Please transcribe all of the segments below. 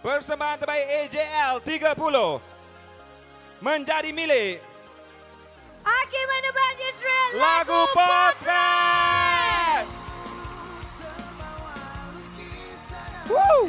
Persembahan terbaik AJL 30 menjadi milik Hakim and the Magistrate lagu Potret. Woo!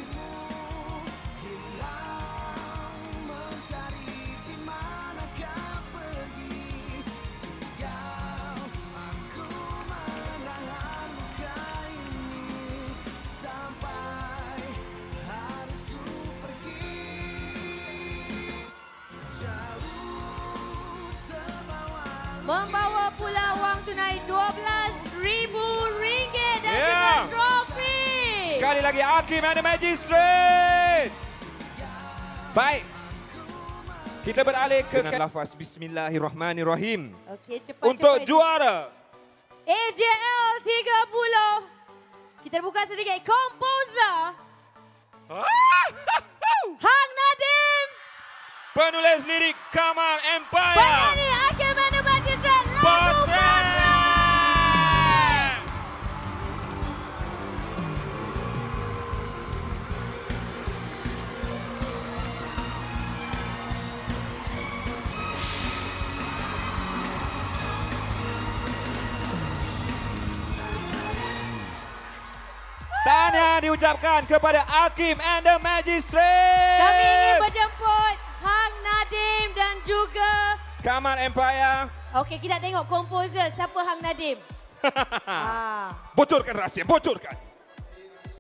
membawa pula wang tunai RM12,000 dan juga trofi. Sekali lagi Hakim and the Magistrate. Baik. Kita beralih ke dengan lafaz Bismillahirrahmanirrahim. Okey, cepat. Untuk juara AJL 30. Kita buka sedikit. Komposer Hang Nadim. penulis lirik Kamal Empire. Penyanyi Hakim and the Magistrate lagu Potret. Tahniah diucapkan kepada Hakim and the Magistrate. Kami ingin berjemput Hang Nadim dan juga Kamal Empire. okey, kita tengok komposer siapa Hang Nadim. Bocorkan rahsia, bocorkan.